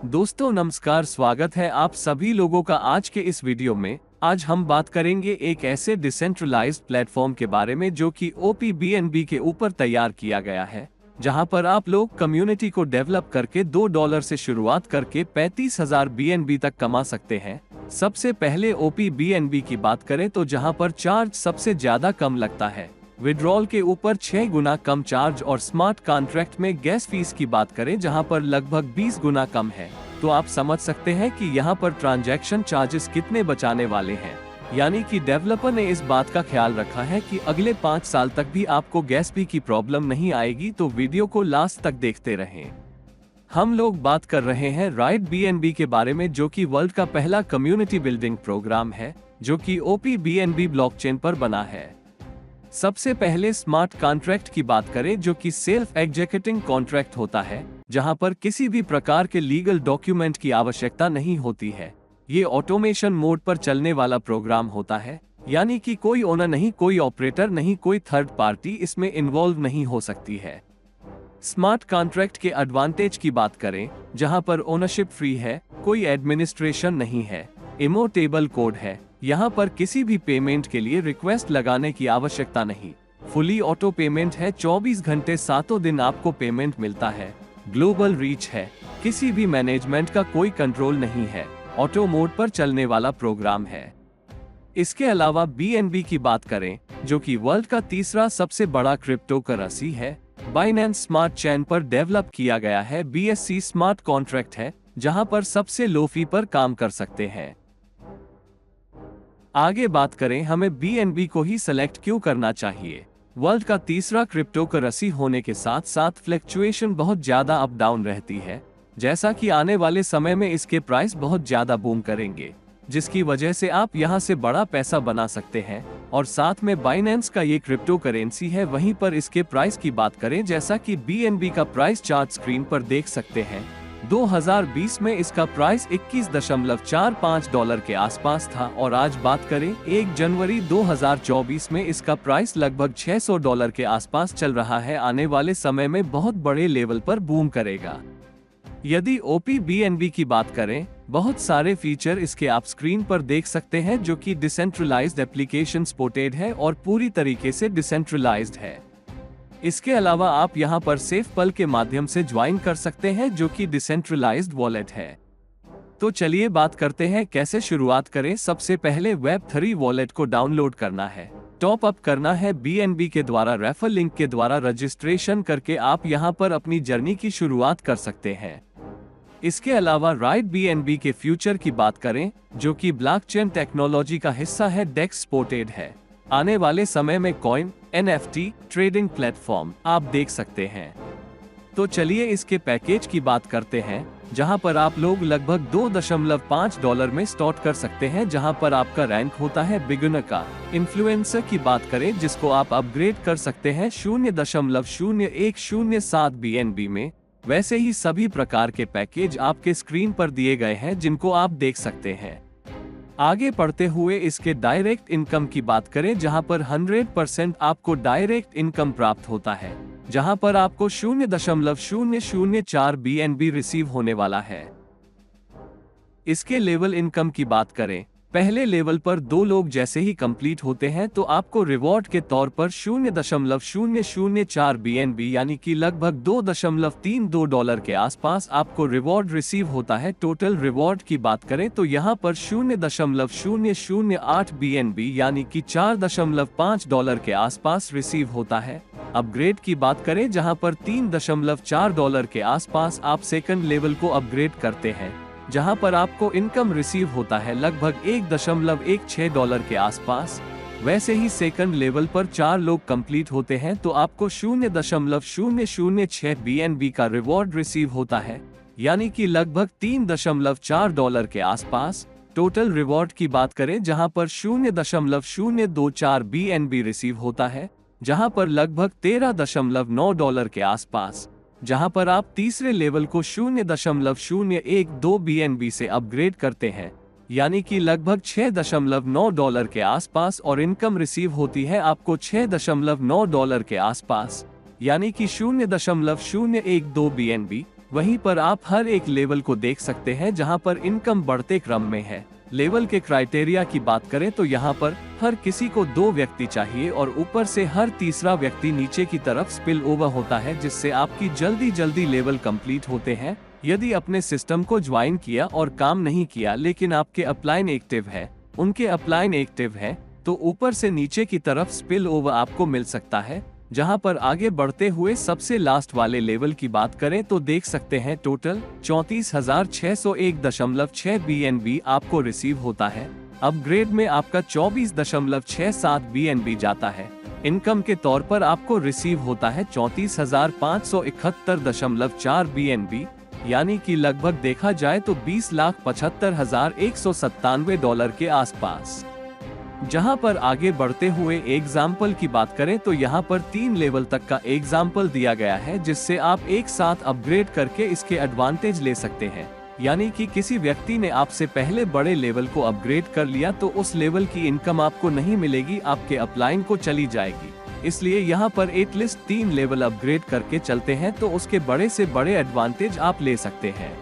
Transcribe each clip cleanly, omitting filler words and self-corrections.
दोस्तों नमस्कार, स्वागत है आप सभी लोगों का आज के इस वीडियो में। आज हम बात करेंगे एक ऐसे डिसेंट्रलाइज्ड प्लेटफॉर्म के बारे में जो कि OPBNB के ऊपर तैयार किया गया है, जहां पर आप लोग कम्युनिटी को डेवलप करके $2 से शुरुआत करके 35,000 BNB तक कमा सकते हैं। सबसे पहले OPBNB की बात करें तो जहां पर चार्ज सबसे ज्यादा कम लगता है, विड्रॉल के ऊपर 6 गुना कम चार्ज, और स्मार्ट कॉन्ट्रैक्ट में गैस फीस की बात करें जहां पर लगभग 20 गुना कम है, तो आप समझ सकते हैं कि यहां पर ट्रांजैक्शन चार्जेस कितने बचाने वाले हैं। यानी कि डेवलपर ने इस बात का ख्याल रखा है कि अगले 5 साल तक भी आपको गैस फी की प्रॉब्लम नहीं आएगी, तो वीडियो को लास्ट तक देखते रहें। हम लोग बात कर रहे हैं राइट BNB के बारे में, जो कि वर्ल्ड का पहला कम्युनिटी बिल्डिंग प्रोग्राम है जो कि OPBNB ब्लॉकचेन पर बना है। सबसे पहले स्मार्ट कॉन्ट्रैक्ट की बात करें, जो कि सेल्फ एग्जीक्यूटिंग कॉन्ट्रैक्ट होता है, जहां पर किसी भी प्रकार के लीगल डॉक्यूमेंट की आवश्यकता नहीं होती है। ये ऑटोमेशन मोड पर चलने वाला प्रोग्राम होता है, यानी कि कोई ओनर नहीं, कोई ऑपरेटर नहीं, कोई थर्ड पार्टी इसमें इन्वॉल्व नहीं हो सकती है। स्मार्ट कॉन्ट्रैक्ट के एडवांटेज की बात करें, जहां पर ओनरशिप फ्री है, कोई एडमिनिस्ट्रेशन नहीं है, इमोटेबल कोड है, यहाँ पर किसी भी पेमेंट के लिए रिक्वेस्ट लगाने की आवश्यकता नहीं, फुली ऑटो पेमेंट है, 24 घंटे 7 दिन आपको पेमेंट मिलता है, ग्लोबल रीच है, किसी भी मैनेजमेंट का कोई कंट्रोल नहीं है, ऑटो मोड पर चलने वाला प्रोग्राम है। इसके अलावा BNB की बात करें, जो कि वर्ल्ड का तीसरा सबसे बड़ा क्रिप्टो करेंसी है, बाइनेंस स्मार्ट चेन पर डेवलप किया गया है। BSC स्मार्ट कॉन्ट्रैक्ट है, जहां पर सबसे लो फी पर काम कर सकते हैं। आगे बात करें हमें BNB को ही सेलेक्ट क्यों करना चाहिए। वर्ल्ड का तीसरा क्रिप्टो करेंसी होने के साथ साथ फ्लक्चुएशन बहुत ज्यादा अप डाउन रहती है, जैसा कि आने वाले समय में इसके प्राइस बहुत ज्यादा बूम करेंगे, जिसकी वजह से आप यहां से बड़ा पैसा बना सकते हैं। और साथ में बाइनेंस का ये क्रिप्टो करेंसी है, वहीं पर इसके प्राइस की बात करें, जैसा कि BNB का प्राइस चार्ट स्क्रीन पर देख सकते हैं। 2020 में इसका प्राइस $21.45 के आसपास था, और आज बात करें 1 जनवरी 2024 में इसका प्राइस लगभग $600 के आसपास चल रहा है। आने वाले समय में बहुत बड़े लेवल पर बूम करेगा। यदि OPBNB की बात करें, बहुत सारे फीचर इसके आप स्क्रीन पर देख सकते हैं, जो कि डिसेंट्रलाइज्ड एप्लीकेशन सपोर्टेड है और पूरी तरीके से डिसेंट्रलाइज्ड है। इसके अलावा आप यहां पर सेफपल के माध्यम से ज्वाइन कर सकते हैं, जो कि डिसेंट्रलाइज्ड वॉलेट है। तो चलिए बात करते हैं कैसे शुरुआत करें। सबसे पहले Web3 वॉलेट को डाउनलोड करना है, टॉप अप करना है BNB के द्वारा, रेफर लिंक के द्वारा रजिस्ट्रेशन करके आप यहां पर अपनी जर्नी की शुरुआत कर सकते हैं। इसके अलावा राइट BNB के फ्यूचर की बात करें, जो कि ब्लॉकचेन टेक्नोलॉजी का हिस्सा है, डेक्स सपोर्टेड है। आने वाले समय में कॉइन, NFT, ट्रेडिंग प्लेटफॉर्म आप देख सकते हैं। तो चलिए इसके पैकेज की बात करते हैं, जहां पर आप लोग लगभग $2.5 में स्टार्ट कर सकते हैं, जहां पर आपका रैंक होता है बिगिनर का। इन्फ्लुएंसर की बात करें, जिसको आप अपग्रेड कर सकते हैं 0.0107 BNB में। वैसे ही सभी प्रकार के पैकेज आपके स्क्रीन पर दिए गए हैं, जिनको आप देख सकते हैं। आगे बढ़ते हुए इसके डायरेक्ट इनकम की बात करें, जहां पर 100% आपको डायरेक्ट इनकम प्राप्त होता है, जहां पर आपको 0.004 BNB रिसीव होने वाला है। इसके लेवल इनकम की बात करें, पहले लेवल पर 2 लोग जैसे ही कंप्लीट होते हैं तो आपको रिवॉर्ड के तौर पर 0.004 BNB यानी कि लगभग $2.32 के आसपास आपको रिवॉर्ड रिसीव होता है। टोटल रिवॉर्ड की बात करें तो यहाँ पर 0.008 BNB यानी कि $4.5 के आसपास रिसीव होता है। अपग्रेड की बात करें, जहां पर $3.4 के आसपास आप सेकंड लेवल को अपग्रेड करते हैं, जहां पर आपको इनकम रिसीव होता है लगभग $1.16 के आसपास। वैसे ही सेकंड लेवल पर 4 लोग कंप्लीट होते हैं तो आपको 0.006 BNB का रिवॉर्ड रिसीव होता है, यानी कि लगभग $3.4 के आसपास। टोटल रिवॉर्ड की बात करें, जहां पर 0.024 BNB रिसीव होता है, जहां पर लगभग $13.9 के आसपास। जहां पर आप तीसरे लेवल को 0.012 BNB से अपग्रेड करते हैं, यानी कि लगभग $6.9 के आसपास, और इनकम रिसीव होती है आपको $6.9 के आसपास, यानी कि 0.012 BNB। वहीं पर आप हर एक लेवल को देख सकते हैं जहां पर इनकम बढ़ते क्रम में है। लेवल के क्राइटेरिया की बात करें तो यहाँ पर हर किसी को 2 व्यक्ति चाहिए और ऊपर से हर तीसरा व्यक्ति नीचे की तरफ स्पिल ओवर होता है, जिससे आपकी जल्दी लेवल कंप्लीट होते हैं। यदि अपने सिस्टम को ज्वाइन किया और काम नहीं किया लेकिन आपके अपलाइन एक्टिव है, उनके अपलाइन एक्टिव है, तो ऊपर से नीचे की तरफ स्पिल ओवर आपको मिल सकता है। जहां पर आगे बढ़ते हुए सबसे लास्ट वाले लेवल की बात करें तो देख सकते हैं टोटल 34,601.6 BNB आपको रिसीव होता है। अपग्रेड में आपका 24.67 BNB जाता है। इनकम के तौर पर आपको रिसीव होता है 34,571.4 BNB, यानी कि लगभग देखा जाए तो $20,75,197 के आसपास। जहां पर आगे बढ़ते हुए एग्जाम्पल की बात करें तो यहां पर 3 लेवल तक का एग्जाम्पल दिया गया है, जिससे आप एक साथ अपग्रेड करके इसके एडवांटेज ले सकते हैं। यानी कि किसी व्यक्ति ने आपसे पहले बड़े लेवल को अपग्रेड कर लिया तो उस लेवल की इनकम आपको नहीं मिलेगी, आपके अपलाइन को चली जाएगी। इसलिए यहाँ पर एटलीस्ट 3 लेवल अपग्रेड करके चलते हैं तो उसके बड़े से बड़े एडवांटेज आप ले सकते हैं।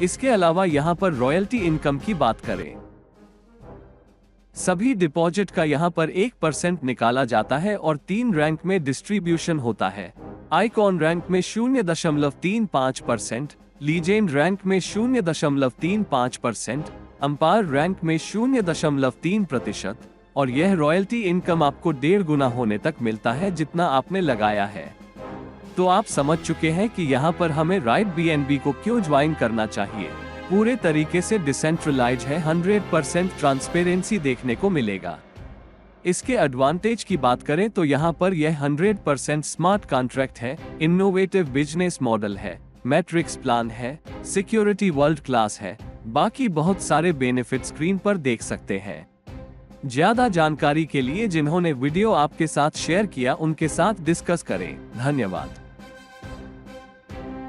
इसके अलावा यहाँ पर रॉयल्टी इनकम की बात करें, सभी डिपॉजिट का यहाँ पर 1% निकाला जाता है और 3 रैंक में डिस्ट्रीब्यूशन होता है। आइकॉन रैंक में 0.35%, लीजेंड रैंक में 0.35%, अंपायर रैंक में 0.3%, और यह रॉयल्टी इनकम आपको 1.5 गुना होने तक मिलता है जितना आपने लगाया है। तो आप समझ चुके हैं कि यहाँ पर हमें राइट BNB को क्यों ज्वाइन करना चाहिए। पूरे तरीके से डिसेंट्रलाइज है, 100% ट्रांसपेरेंसी देखने को मिलेगा। इसके एडवांटेज की बात करें तो यहाँ पर यह 100% स्मार्ट कॉन्ट्रैक्ट है, इनोवेटिव बिजनेस मॉडल है, मैट्रिक्स प्लान है, सिक्योरिटी वर्ल्ड क्लास है, बाकी बहुत सारे बेनिफिट स्क्रीन पर देख सकते हैं। ज्यादा जानकारी के लिए जिन्होंने वीडियो आपके साथ शेयर किया उनके साथ डिस्कस करें। धन्यवाद।